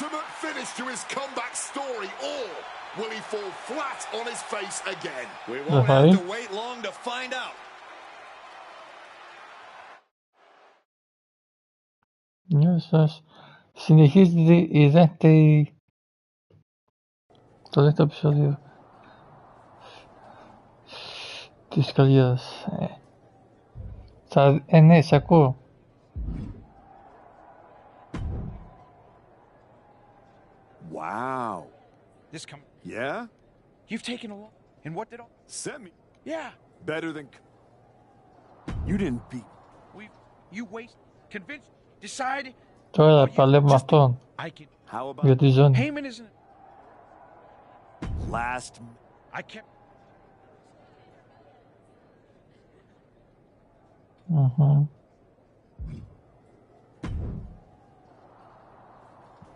Ultimate finish to his comeback story, or will he fall flat on his face again? We won't have to wait long to find out. Συνεχίζει η δεύτερη το δεύτερο επεισόδιο της καρδιέρας. Ναι, σε ακούω. Wow. This come. Yeah? You've taken a look. And what did all... Sent me. Yeah. Better than... You didn't beat... You waste... Convinced... Decided... Τώρα παλεύουμε αυτόν. Για τη ζώνη. Heyman isn't... Last... I kept...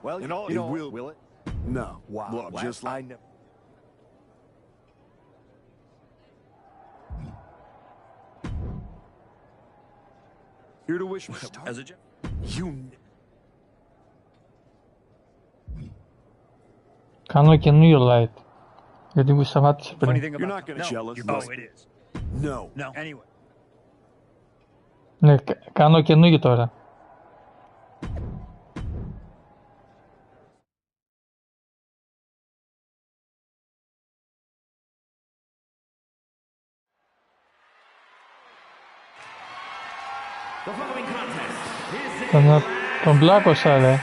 Well, you know, will it? No. Wow. Look, just like... I know. Here to wish me as a you. Κάνω καινούριο light. Γιατί μου σταμάτησε πριν. You're not gonna jealous. Oh, it is. No. No. Anyway. Ναι, κάνω καινούριο τώρα. Τον πλάκωσα, ρε.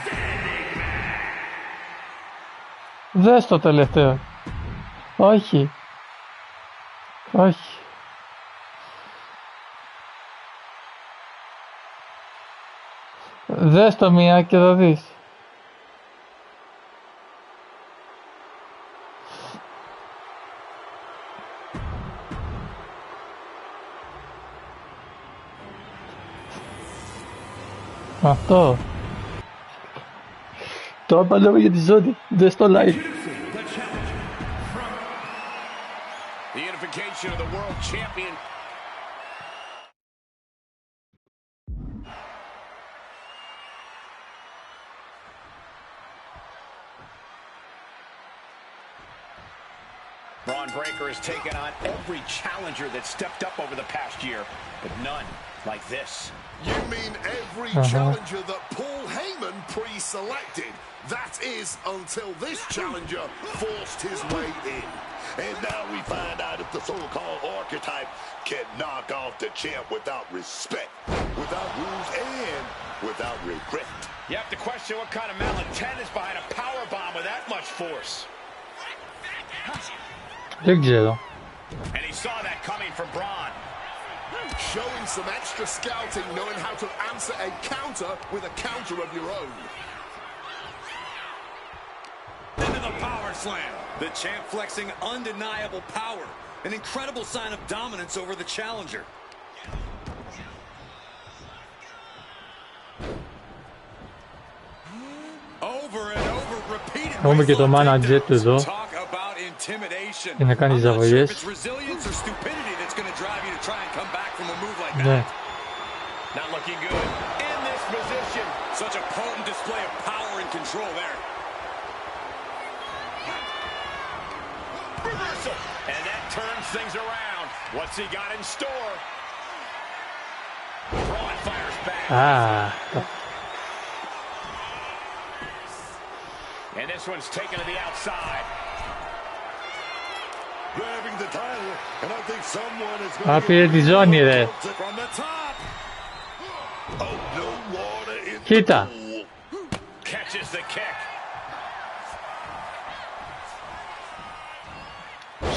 Δες το τελευταίο. Όχι. Όχι. Δες το μία και θα δεις. Αυτό. Το απαντώ για τη ζώνη. Δες το live. The unification of the world champion. Braun Breaker has taken on every challenger that stepped up over the past year, but none like this. You mean every challenger that Paul Heyman pre-selected? That is, until this challenger forced his way in. And now we find out if the so-called archetype can knock off the champ without respect, without rules, and without regret. You have to question what kind of malintent is behind a power bomb with that much force. Δεν ξέρω. And he saw that coming from Braun. Showing some extra scouting, knowing how to answer a counter with a counter of your own. Into the power slam. The champ flexing undeniable power. An incredible sign of dominance over the challenger. Over and over, repeated. Έχουμε και το manager του εδώ. Για να κάνει ζαβολιές. Ναι. Not looking good in this position. Such a potent display of power and control there. Reversal. And that turns things around. What's he got in store? Braun fires back. And this one's taken to the outside. Grabbing the title, and I think someone is going to τη ζώνη, ρε. From the top. Oh, no water in Κοίτα. the pool. Catches the kick.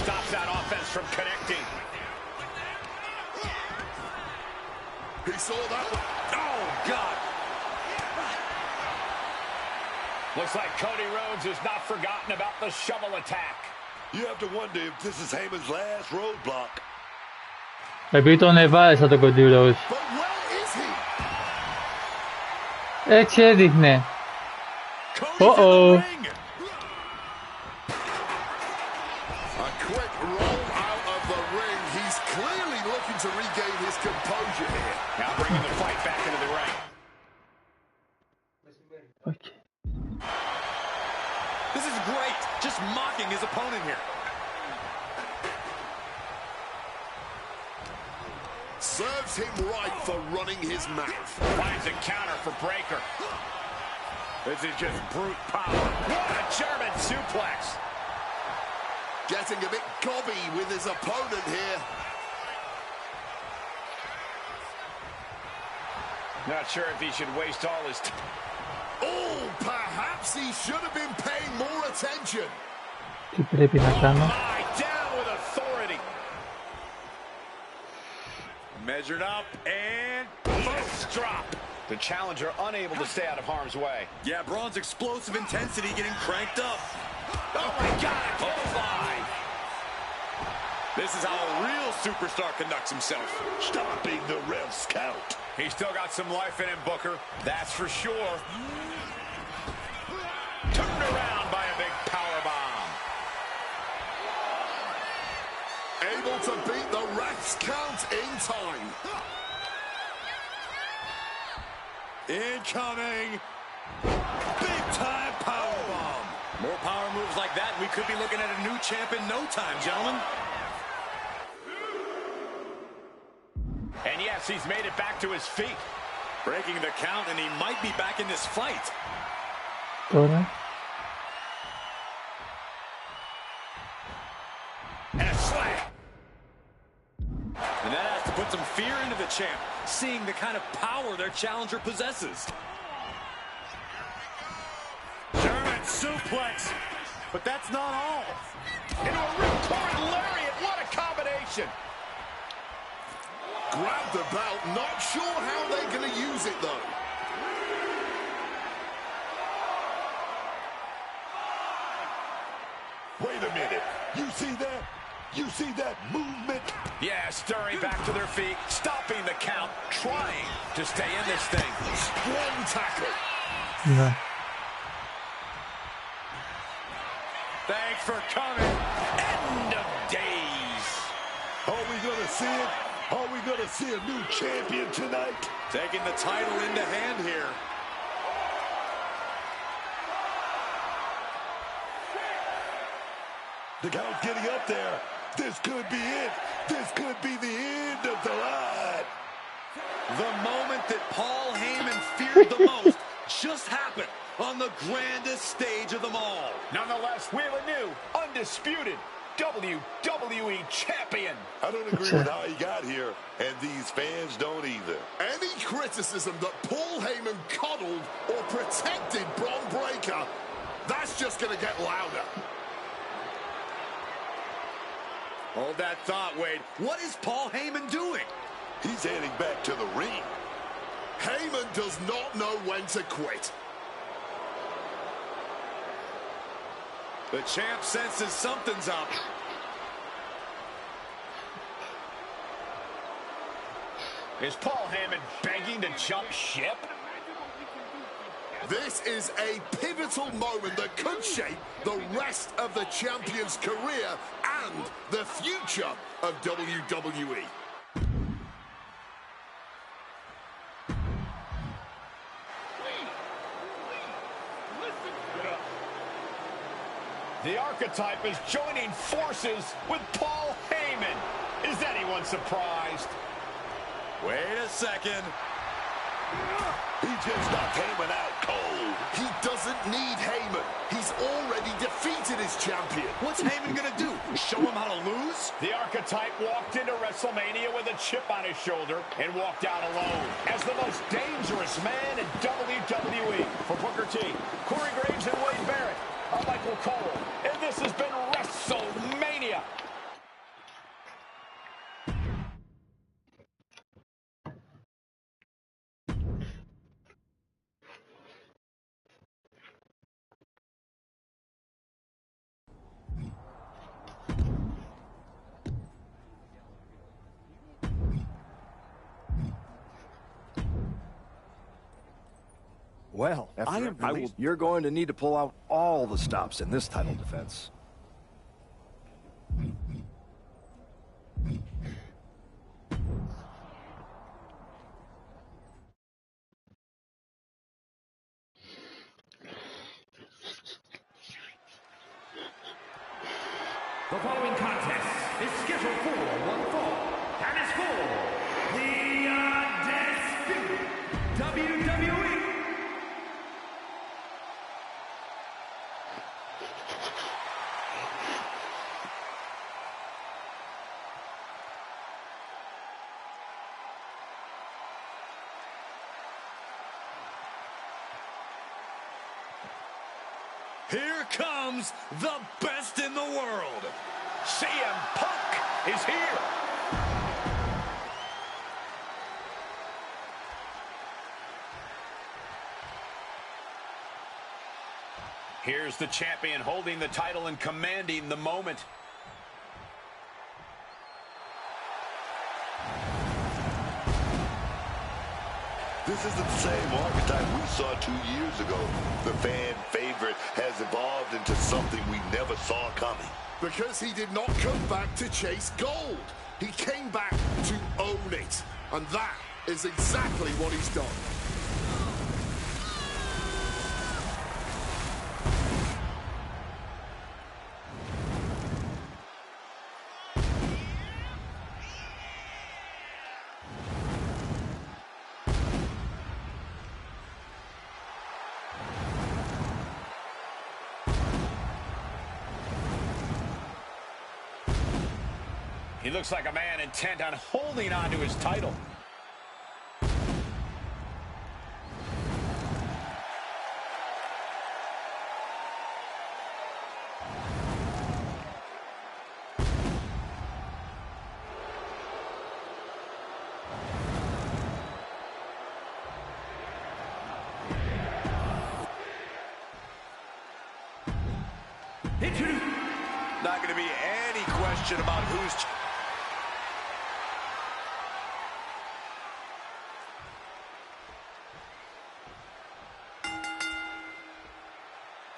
Stops that offense from connecting. He saw that one. Oh, God. Looks like Cody Rhodes has not forgotten about the shovel attack. You have to wonder if this is Heyman's last roadblock. Επειδή τον εβάρεσα τον Cody Rhodes. But where is he? Έτσι έδειχνε. Cody's in the ring. A quick roll out of the ring. He's clearly looking to regain his composure here. Now bringing the fight back into the ring. Okay. This is great. Just mocking his opponent here. Serves him right for running his mouth. Finds a counter for Breaker. This is just brute power. What a German suplex. Getting a bit gobby with his opponent here. Not sure if he should waste all his time. Oh, perhaps he should have been paying more attention. Oh my, down with authority. Measured up and first drop. The challenger unable to stay out of harm's way. Yeah, Braun's explosive intensity getting cranked up. Oh my God, a clothesline. This is how a real superstar conducts himself. Stopping the ref's count. He's still got some life in him, Booker. That's for sure. Turned around by a big powerbomb. Able to beat the ref's count in time. Incoming. Big time powerbomb. More power moves like that, we could be looking at a new champ in no time, gentlemen. And yes, he's made it back to his feet. Breaking the count, and he might be back in this fight. Ahora. And a slam. And that has to put some fear into the champ, seeing the kind of power their challenger possesses. German suplex. But that's not all. Into a ripcord lariat. What a combination. Grab the belt, not sure how they're going to use it, though. Wait a minute. You see that? You see that movement? Yeah, stirring back to their feet, stopping the count, trying to stay in this thing. Strong tackle. No. Thanks for coming. End of days. Are we going to see it? Are we going to see a new champion tonight? Taking the title into hand here. The count's getting up there. This could be it. This could be the end of the line. The moment that Paul Heyman feared the most just happened on the grandest stage of them all. Nonetheless, we have a new, undisputed WWE champion. I don't agree with how he got here, and these fans don't either. Any criticism that Paul Heyman coddled or protected Braun Breaker, that's just going to get louder. Hold that thought, Wade. What is Paul Heyman doing? He's heading back to the ring. Heyman does not know when to quit. The champ senses something's up. Is Paul Heyman begging to jump ship? This is a pivotal moment that could shape the rest of the champion's career and the future of WWE. The archetype is joining forces with Paul Heyman. Is anyone surprised? Wait a second. He just knocked Heyman out cold. He doesn't need Heyman. He's already defeated his champion. What's Heyman gonna do? Show him how to lose? The archetype walked into WrestleMania with a chip on his shoulder and walked out alone as the most dangerous man in WWE. For Booker T, Corey Graves, and Wade Barrett, I'm Michael Cole, and this has been WrestleMania. Well, you're going to need to pull out all the stops in this title defense. The following contest is scheduled for one fall, and is for the Undisputed WWE. Here comes the best in the world. CM Punk is here. Here's the champion holding the title and commanding the moment. This isn't the same archetype we saw 2 years ago. The fan favorite has evolved into something we never saw coming. Because he did not come back to chase gold. He came back to own it. And that is exactly what he's done. He looks like a man intent on holding on to his title. Not going to be any question about who's...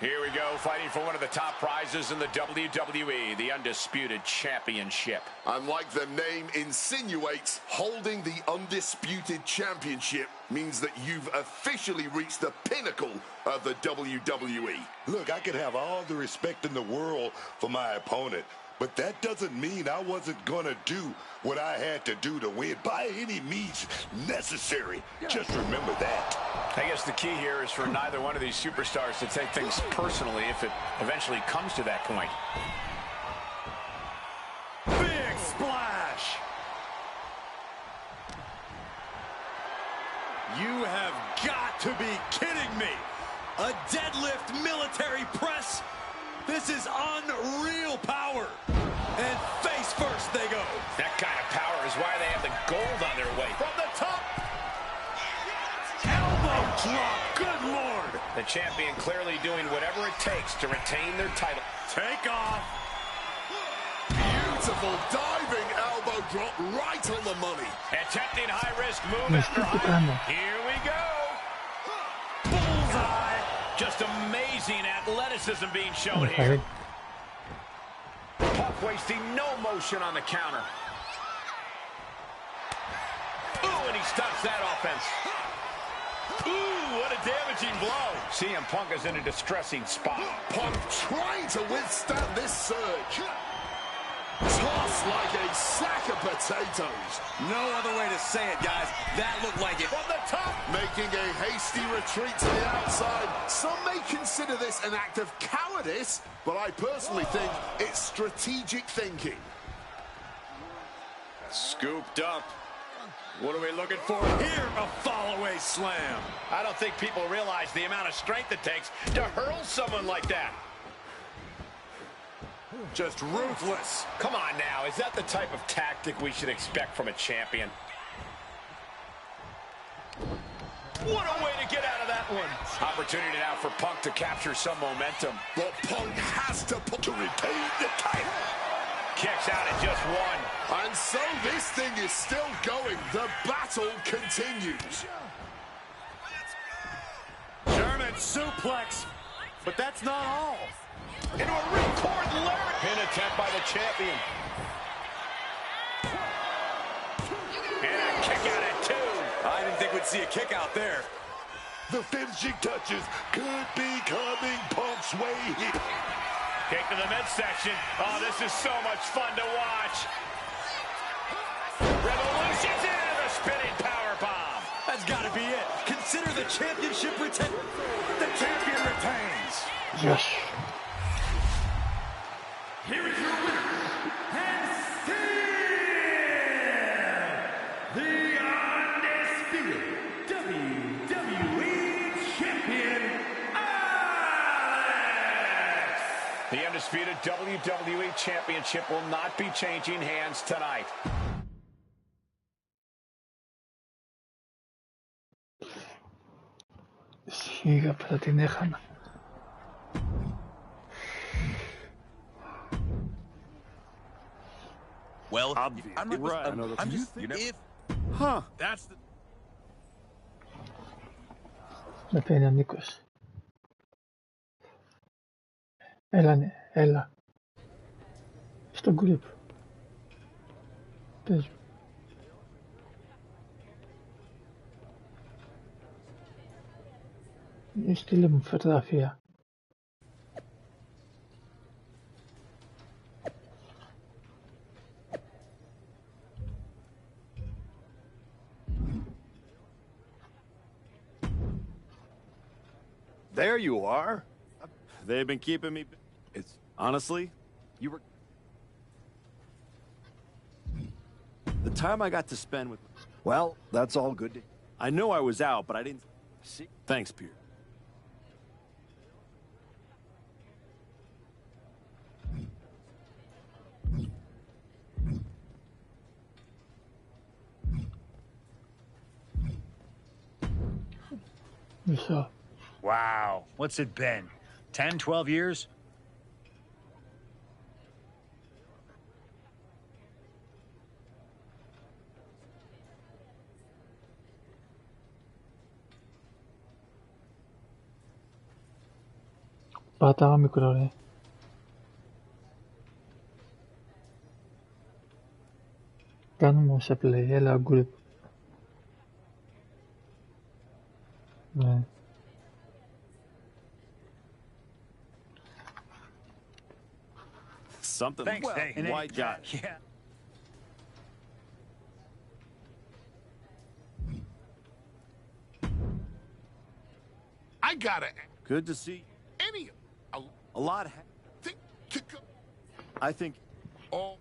Here we go, fighting for one of the top prizes in the WWE, the Undisputed Championship. And like the name insinuates, holding the Undisputed Championship means that you've officially reached the pinnacle of the WWE. Look, I could have all the respect in the world for my opponent, but that doesn't mean I wasn't going to do what I had to do to win by any means necessary. Just remember that. I guess the key here is for neither one of these superstars to take things personally if it eventually comes to that point. Big splash! You have got to be kidding me! A deadlift military press? This is unreal power! And face first they go. That kind of power is why they have the gold on their way. From the top! Elbow drop, good lord! The champion clearly doing whatever it takes to retain their title. Take off! Beautiful diving elbow drop right on the money. Attempting high-risk move after high. Here we go! Bullseye! Just amazing athleticism being shown here. Punk wasting no motion on the counter. Ooh, and he stops that offense. Ooh, what a damaging blow. CM Punk is in a distressing spot. Punk trying to withstand this surge. Tossed like a sack of potatoes. No other way to say it, guys. That looked like it. From the top. Making a hasty retreat to the outside. Some may consider this an act of cowardice, but I personally think it's strategic thinking. Scooped up. What are we looking for here? A fall-away slam. I don't think people realize the amount of strength it takes to hurl someone like that. Just ruthless. Come on now, is that the type of tactic we should expect from a champion? What a way to get out of that one. Opportunity now for Punk to capture some momentum. But Punk has to retain the title. Kicks out at just one. And so this thing is still going. The battle continues. German suplex. But that's not all. Into a ripcord Larry. Pin attempt by the champion. And a kick out at two. I didn't think we'd see a kick out there. The finishing touches could be coming Punk's way here. Kick to the midsection. Oh, this is so much fun to watch. Revolution's in a spinning powerbomb. That's got to be it. Consider the championship retained. The champion retains. Yes. Here is your winner, and still the undisputed WWE Champion, Alex! The undisputed WWE Championship will not be changing hands tonight. Σιγά πέρα την έχανα. Well, I'm just, huh? That's the. Με παίρνει ο Νίκος. Έλα, ναι, έλα. Στο group. Πες μου. Στείλε μου φωτογραφία. There you are. They've been keeping me. It's honestly, you were. The time I got to spend with. Well, that's all good. I know I was out, but I didn't see. Thanks, Pierre. Μισό. Wow. What's it been? 10, 12 years? Πάτα μικρό ρε. Κάνουμε σε play, έλα group. Ναι. Something. Thanks, Well, hey, white guy. Yeah. I gotta. Good to see. Any. A lot. Think to go. I think. Oh.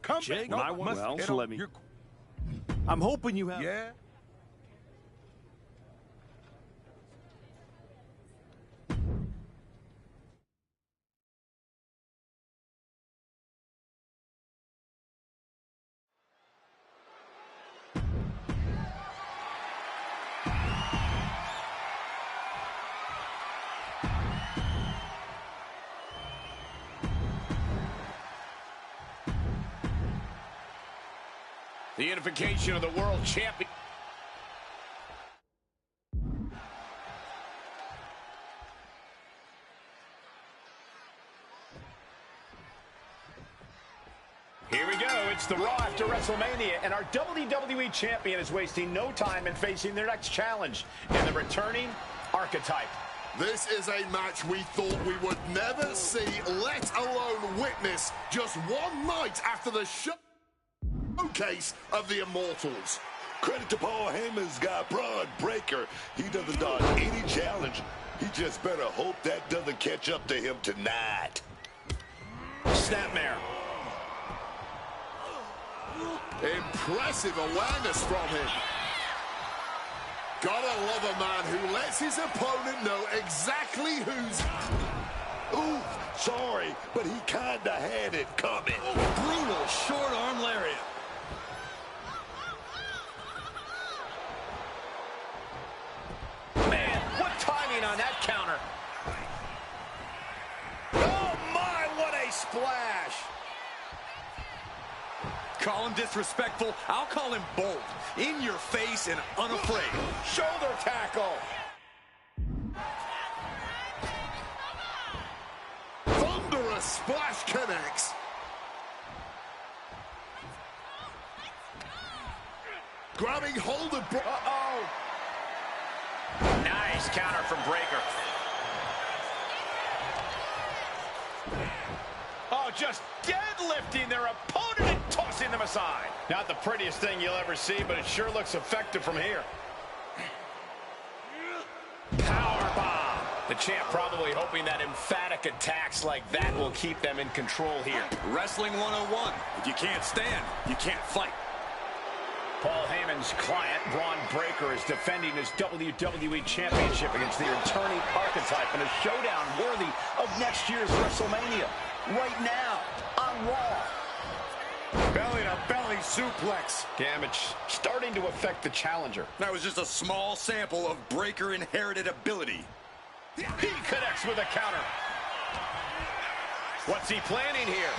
Come Jake, no, I want. Well, it'll- let me. you're- I'm hoping you have. Yeah. The unification of the world champion. Here we go. It's the Raw after WrestleMania, and our WWE champion is wasting no time in facing their next challenge in the returning archetype. This is a match we thought we would never see, let alone witness, just one night after the showcase of the Immortals. Credit to Paul Heyman's guy, Braun Breaker. He doesn't dodge any challenge. He just better hope that doesn't catch up to him tonight. Snapmare. Impressive awareness from him. Gotta love a man who lets his opponent know exactly who's... Ooh, sorry, but he kinda had it coming. Brutal short arm lariat. Man, what timing on that counter. Oh my, what a splash. Call him disrespectful. I'll call him bold. In your face and unafraid. Shoulder tackle. Thunderous splash connects. grabbing hold of... Uh-oh. Nice counter from Breakker. Oh, just deadlifting their opponent and tossing them aside. Not the prettiest thing you'll ever see, but it sure looks effective from here. Powerbomb. The champ probably hoping that emphatic attacks like that will keep them in control here. Wrestling 101. If you can't stand, you can't fight. Paul Heyman's client, Braun Breakker, is defending his WWE Championship against the returning archetype in a showdown worthy of next year's WrestleMania. Right now, on Raw. Belly-to-belly suplex. Damage starting to affect the challenger. That was just a small sample of Breakker inherited ability. He connects with a counter. What's he planning here?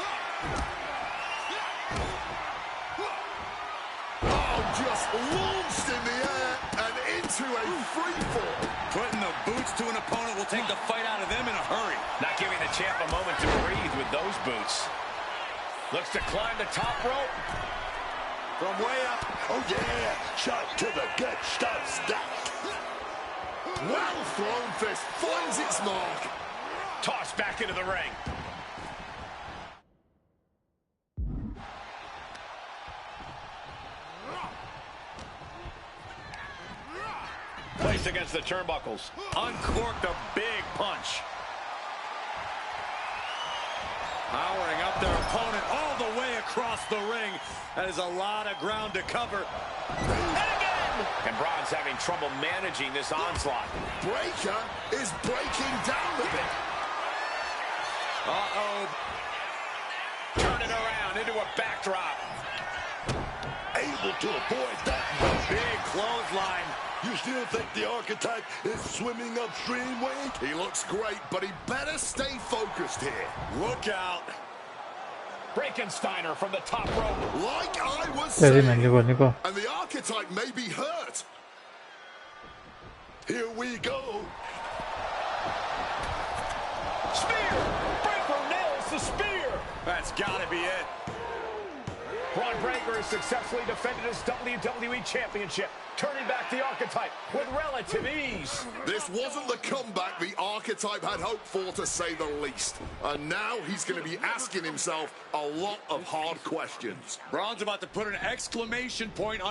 Just launched in the air and into a free fall. Putting the boots to an opponent will take the fight out of them in a hurry. Not giving the champ a moment to breathe with those boots. Looks to climb the top rope. From way up. Oh, yeah. Shot to the gut. Stop. Well thrown fist finds its mark. Tossed back into the ring. Placed against the turnbuckles. Uncorked a big punch. Powering up their opponent all the way across the ring. That is a lot of ground to cover. And again! And Braun's having trouble managing this onslaught. Breakker is breaking down a bit. Uh-oh. Turn it around into a backdrop. Able to avoid that. Big clothesline. You still think the archetype is swimming upstream, Wade? He looks great, but he better stay focused here. Look out. Breakensteiner from the top rope. Like I was saying, and the archetype may be hurt. Here we go. Spear! Breakker nails the spear! That's gotta be it. Braun Breakker has successfully defended his WWE Championship, turning back the archetype with relative ease. This wasn't the comeback the archetype had hoped for, to say the least. And now he's going to be asking himself a lot of hard questions. Braun's about to put an exclamation point on